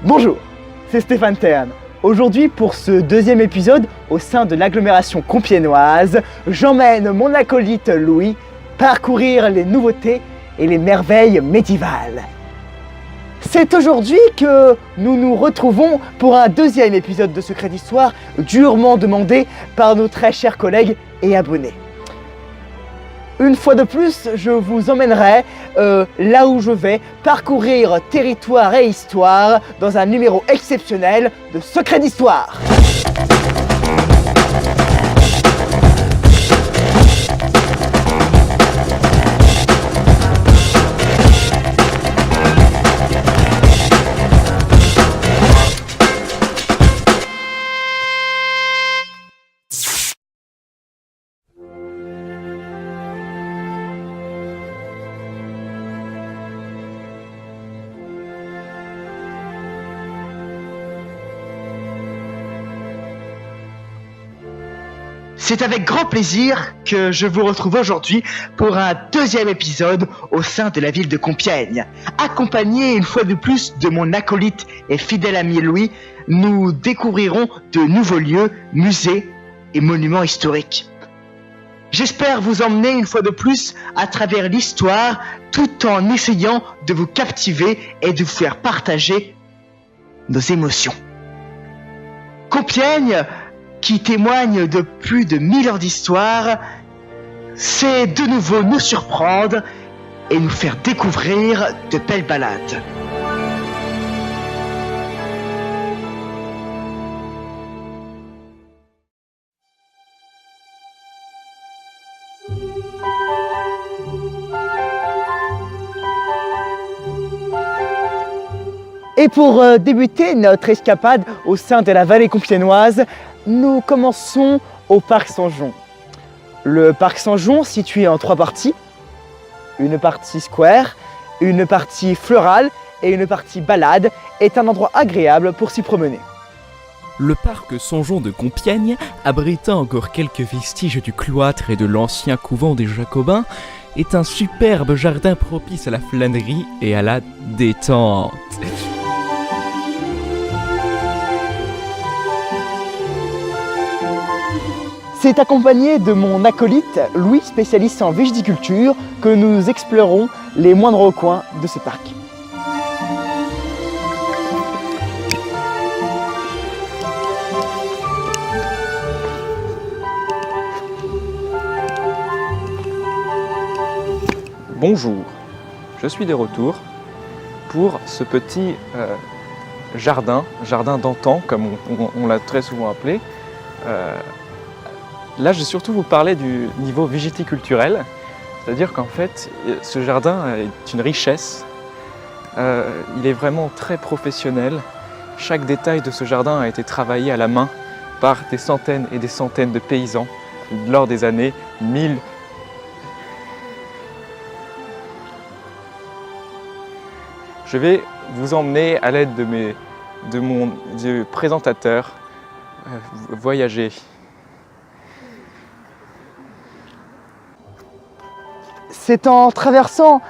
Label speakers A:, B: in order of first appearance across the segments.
A: Bonjour, c'est Stéphane Terne. Aujourd'hui, pour ce deuxième épisode, au sein de l'agglomération compiègnoise, j'emmène mon acolyte Louis parcourir les nouveautés et les merveilles médiévales. C'est aujourd'hui que nous nous retrouvons pour un deuxième épisode de Secrets d'Histoire, durement demandé par nos très chers collègues et abonnés. Une fois de plus, je vous emmènerai là où je vais parcourir territoire et histoire dans un numéro exceptionnel de Secrets d'Histoire. C'est avec grand plaisir que je vous retrouve aujourd'hui pour un deuxième épisode au sein de la ville de Compiègne. Accompagné une fois de plus de mon acolyte et fidèle ami Louis, nous découvrirons de nouveaux lieux, musées et monuments historiques. J'espère vous emmener une fois de plus à travers l'histoire tout en essayant de vous captiver et de vous faire partager nos émotions. Compiègne, qui témoigne de plus de 1000 ans d'histoire, c'est de nouveau nous surprendre et nous faire découvrir de belles balades. Et pour débuter notre escapade au sein de la vallée compiègnoise, nous commençons au parc Saint-Jean. Le parc Saint-Jean, situé en 3 parties, une partie square, une partie florale et une partie balade, est un endroit agréable pour s'y promener.
B: Le parc Saint-Jean de Compiègne, abritant encore quelques vestiges du cloître et de l'ancien couvent des Jacobins, est un superbe jardin propice à la flânerie et à la détente.
A: C'est accompagné de mon acolyte, Louis, spécialiste en viticulture, que nous explorerons les moindres recoins de ce parc.
C: Bonjour, je suis de retour pour ce petit jardin d'antan, comme on l'a très souvent appelé. Là, je vais surtout vous parler du niveau viticulturel, c'est-à-dire qu'en fait, ce jardin est une richesse. Il est vraiment très professionnel. Chaque détail de ce jardin a été travaillé à la main par des centaines et des centaines de paysans lors des années 1000. Je vais vous emmener à l'aide de mon présentateur voyager.
A: C'est en traversant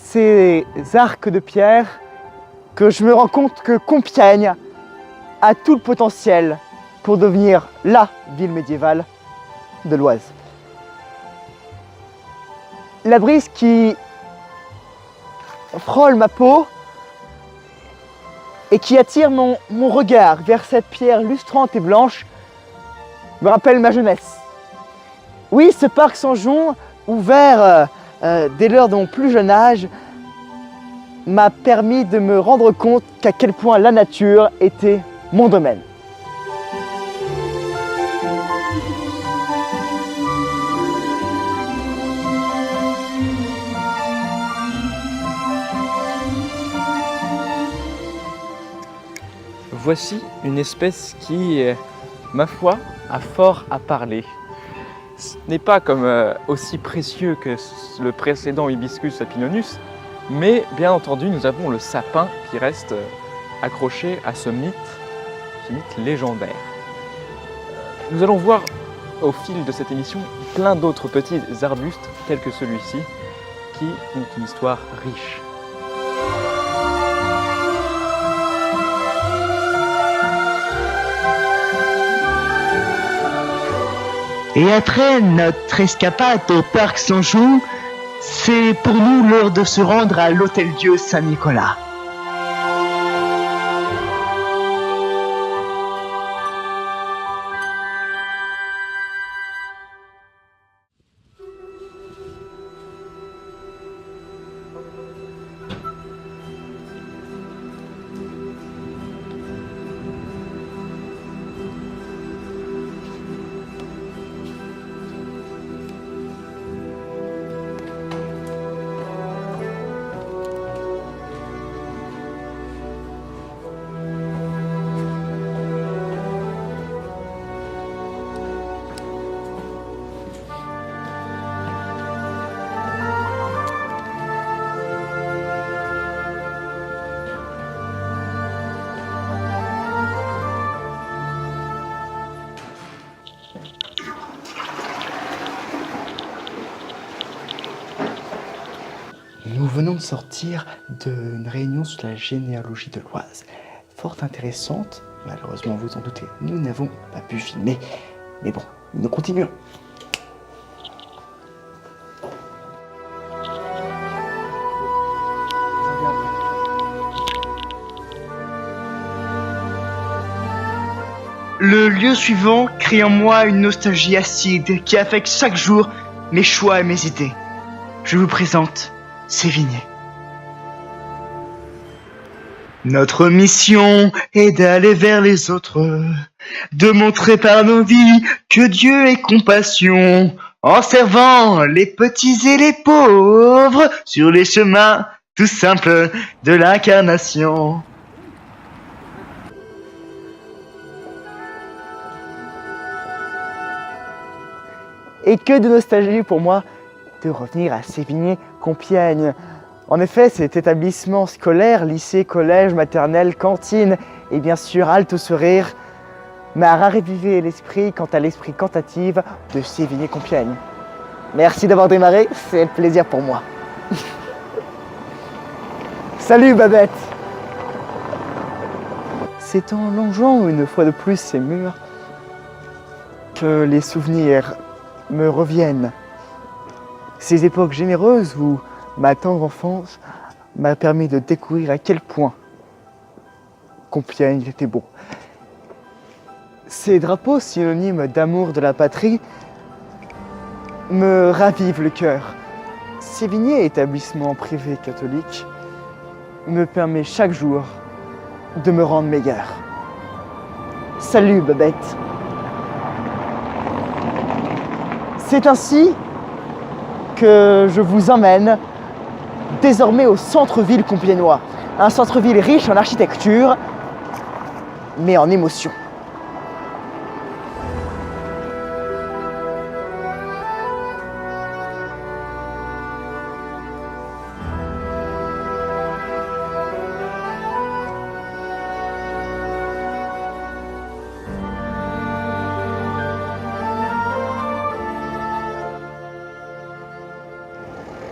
A: ces arcs de pierre que je me rends compte que Compiègne a tout le potentiel pour devenir la ville médiévale de l'Oise. La brise qui frôle ma peau et qui attire mon regard vers cette pierre lustrante et blanche me rappelle ma jeunesse. Oui, ce parc Saint-Jean, ouvert dès l'heure de mon plus jeune âge, m'a permis de me rendre compte qu'à quel point la nature était mon domaine.
C: Voici une espèce qui, ma foi, a fort à parler. Ce n'est pas comme aussi précieux que le précédent Hibiscus sapinonus, mais bien entendu nous avons le sapin qui reste accroché à ce mythe légendaire. Nous allons voir au fil de cette émission plein d'autres petits arbustes tels que celui-ci qui ont une histoire riche.
A: Et après notre escapade au parc Sanjon, c'est pour nous l'heure de se rendre à l'Hôtel-Dieu Saint-Nicolas. Nous venons de sortir d'une réunion sur la généalogie de l'Oise. Fort intéressante, malheureusement vous en doutez, nous n'avons pas pu filmer. Mais bon, nous continuons. Le lieu suivant crée en moi une nostalgie acide qui affecte chaque jour mes choix et mes idées. Je vous présente Sévigné. Notre mission est d'aller vers les autres, de montrer par nos vies que Dieu est compassion, en servant les petits et les pauvres sur les chemins tout simples de l'incarnation. Et que de nostalgie pour moi de revenir à Sévigné, Compiègne. En effet, cet établissement scolaire, lycée, collège, maternelle, cantine et bien sûr halte au sourire m'a ravivé l'esprit quant à l'esprit cantative de Sévigné-Compiègne. Merci d'avoir démarré, c'est un plaisir pour moi. Salut Babette! C'est en longeant une fois de plus ces murs que les souvenirs me reviennent. Ces époques généreuses où ma tendre enfance m'a permis de découvrir à quel point Compiègne était beau. Ces drapeaux synonymes d'amour de la patrie me ravivent le cœur. Sévigné, établissement privé catholique, me permet chaque jour de me rendre meilleur. Salut Babette! C'est ainsi que je vous emmène désormais au centre-ville compiègnois. Un centre-ville riche en architecture, mais en émotion.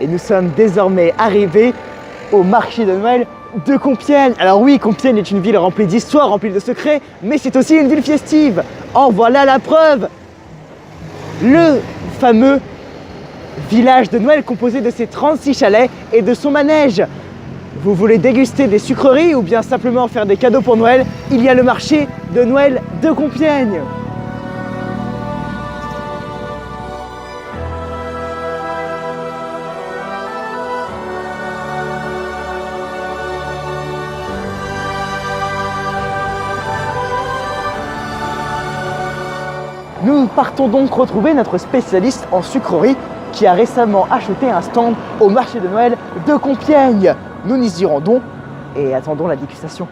A: Et nous sommes désormais arrivés au marché de Noël de Compiègne. Alors oui, Compiègne est une ville remplie d'histoires, remplie de secrets, mais c'est aussi une ville festive. En voilà la preuve. Le fameux village de Noël composé de ses 36 chalets et de son manège. Vous voulez déguster des sucreries ou bien simplement faire des cadeaux pour Noël? Il y a le marché de Noël de Compiègne. Nous partons donc retrouver notre spécialiste en sucrerie qui a récemment acheté un stand au marché de Noël de Compiègne. Nous nous y rendons et attendons la dégustation.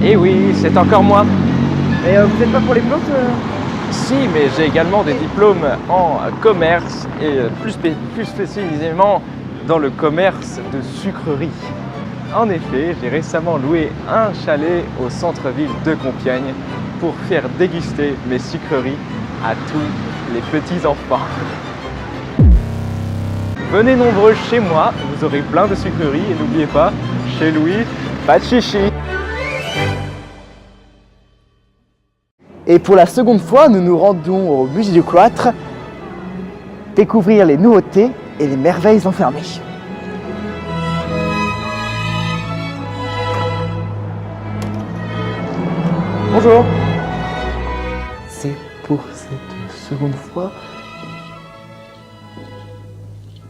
C: Et oui, c'est encore moi.
A: Et vous n'êtes pas pour les plantes
C: Si, mais j'ai également des diplômes en commerce et plus spécifiquement dans le commerce de sucrerie. En effet, j'ai récemment loué un chalet au centre-ville de Compiègne pour faire déguster mes sucreries à tous les petits enfants. venez nombreux chez moi, vous aurez plein de sucreries et n'oubliez pas, chez Louis, pas de chichi.
A: Et pour la seconde fois, nous nous rendons au musée du cloître, découvrir les nouveautés et les merveilles enfermées. Bonjour. C'est pour cette seconde fois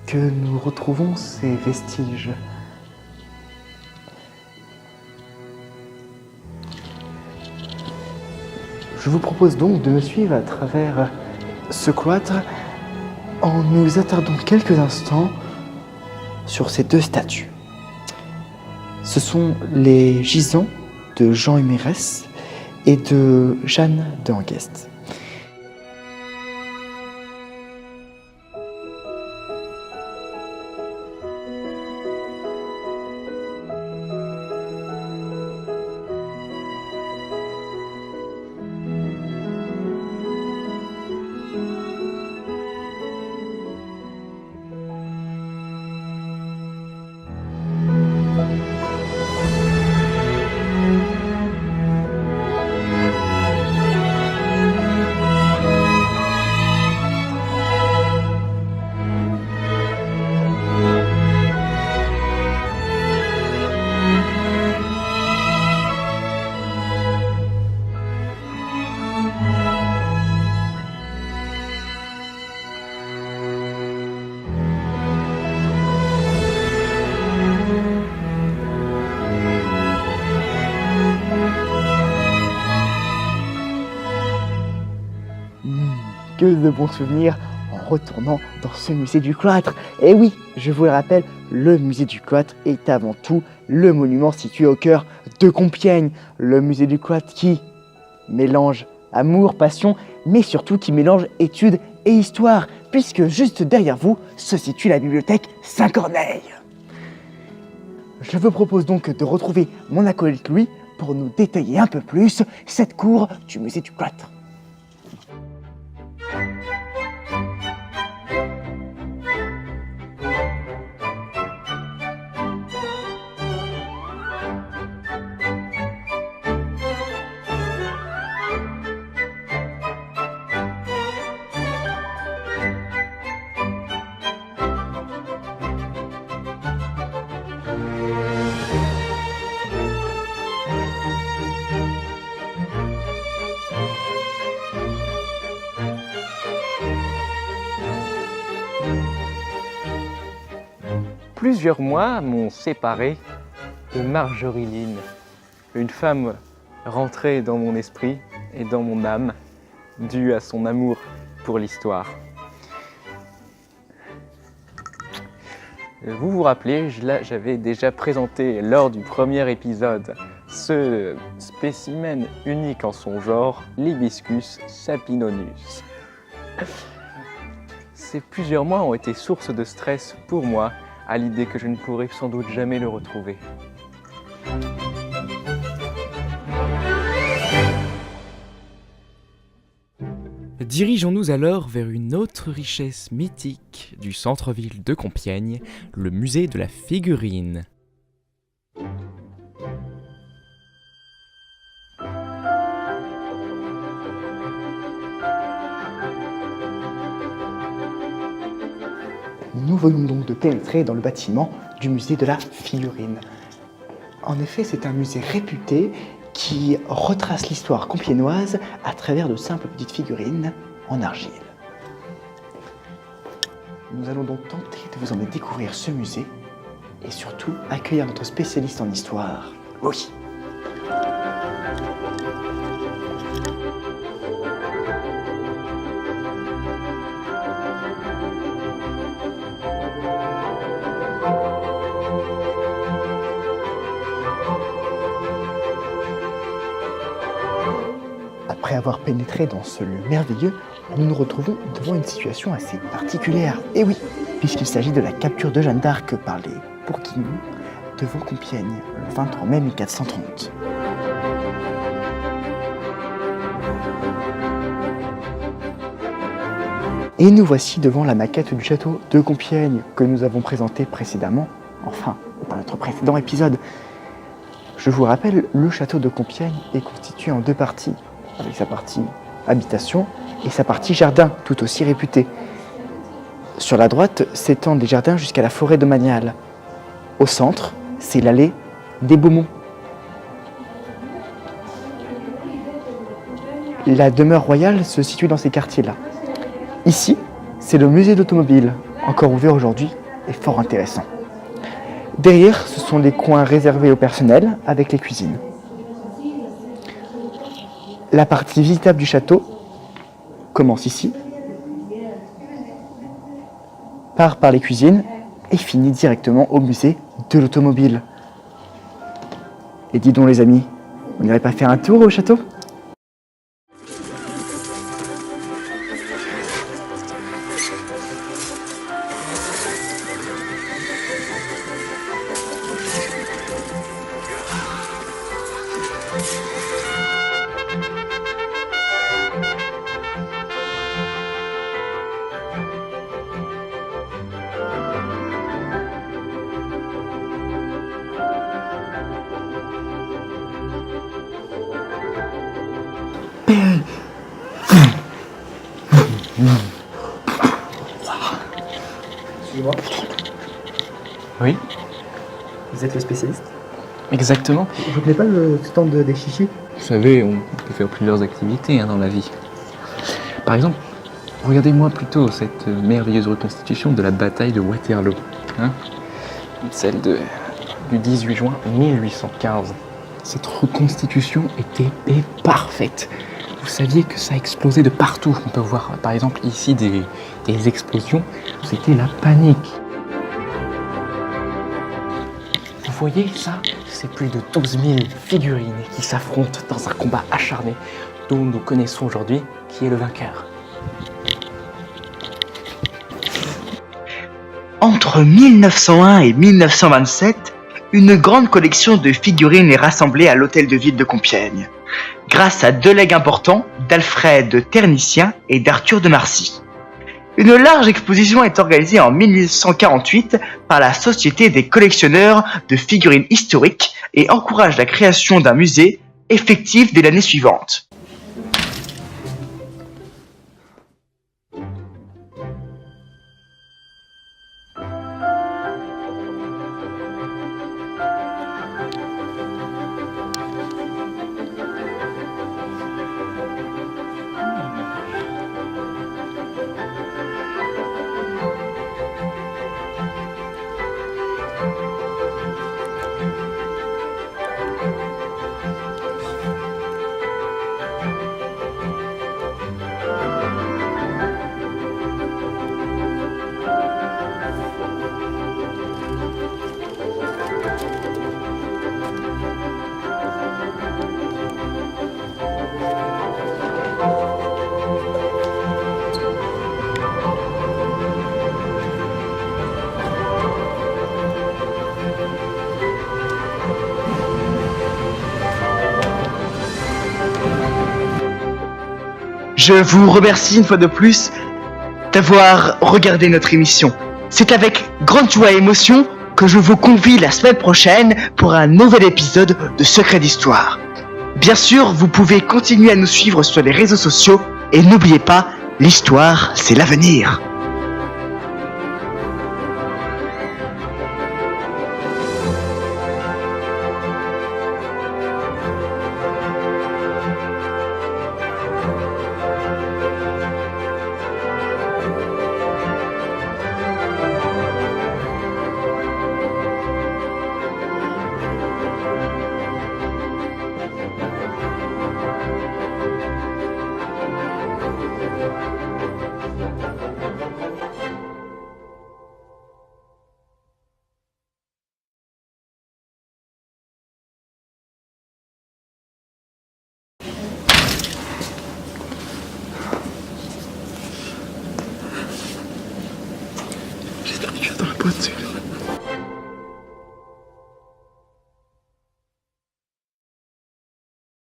A: que nous retrouvons ces vestiges. Je vous propose donc de me suivre à travers ce cloître en nous attardant quelques instants sur ces deux statues. Ce sont les gisants de Jean Humérès et de Jeanne de Hangest. Que de bons souvenirs en retournant dans ce musée du cloître. Et oui, je vous le rappelle, le musée du cloître est avant tout le monument situé au cœur de Compiègne. Le musée du cloître qui mélange amour, passion, mais surtout qui mélange études et histoire, puisque juste derrière vous se situe la bibliothèque Saint-Corneille. Je vous propose donc de retrouver mon acolyte Louis pour nous détailler un peu plus cette cour du musée du cloître.
C: Plusieurs mois m'ont séparé de Marjorie-Line, une femme rentrée dans mon esprit et dans mon âme, due à son amour pour l'histoire. Vous vous rappelez, j'avais déjà présenté lors du premier épisode ce spécimen unique en son genre, l'Hibiscus sapinonus. Ces plusieurs mois ont été source de stress pour moi, à l'idée que je ne pourrais sans doute jamais le retrouver.
B: Dirigeons-nous alors vers une autre richesse mythique du centre-ville de Compiègne, le musée de la figurine.
A: Nous venons donc de pénétrer dans le bâtiment du musée de la figurine. En effet, c'est un musée réputé qui retrace l'histoire compiègnoise à travers de simples petites figurines en argile. Nous allons donc tenter de vous emmener découvrir ce musée et surtout accueillir notre spécialiste en histoire, Louis. Après avoir pénétré dans ce lieu merveilleux, nous nous retrouvons devant une situation assez particulière. Et oui, puisqu'il s'agit de la capture de Jeanne d'Arc par les Bourguignons devant Compiègne, le 23 mai 1430. Et nous voici devant la maquette du château de Compiègne que nous avons présenté précédemment, enfin, dans notre précédent épisode. Je vous rappelle, le château de Compiègne est constitué en deux parties, avec sa partie habitation et sa partie jardin, tout aussi réputée. Sur la droite s'étendent les jardins jusqu'à la forêt domaniale. Au centre, c'est l'allée des Beaumonts. La demeure royale se situe dans ces quartiers-là. Ici, c'est le musée d'automobile, encore ouvert aujourd'hui et fort intéressant. Derrière, ce sont les coins réservés au personnel avec les cuisines. La partie visitable du château commence ici, part par les cuisines et finit directement au musée de l'automobile. Et dis donc les amis, on n'irait pas faire un tour au château ?
C: Excusez-moi. Oui,
A: Vous êtes le spécialiste ?
C: exactement.
A: Vous ne voulez pas le stand des chichis ?
C: Vous savez, on peut faire plusieurs activités dans la vie. Par exemple, regardez-moi plutôt cette merveilleuse reconstitution de la bataille de Waterloo. Celle du 18 juin 1815. Cette reconstitution était parfaite. Vous saviez que ça explosait de partout. On peut voir par exemple ici des explosions. C'était la panique. Vous voyez ça ? C'est plus de 12 000 figurines qui s'affrontent dans un combat acharné dont nous connaissons aujourd'hui qui est le vainqueur.
D: Entre 1901 et 1927, une grande collection de figurines est rassemblée à l'hôtel de ville de Compiègne, grâce à deux legs importants d'Alfred Ternicien et d'Arthur de Marcy. Une large exposition est organisée en 1948 par la Société des collectionneurs de figurines historiques et encourage la création d'un musée effectif dès l'année suivante. Je vous remercie une fois de plus d'avoir regardé notre émission. C'est avec grande joie et émotion que je vous convie la semaine prochaine pour un nouvel épisode de Secrets d'Histoire. Bien sûr, vous pouvez continuer à nous suivre sur les réseaux sociaux et n'oubliez pas, l'histoire, c'est l'avenir.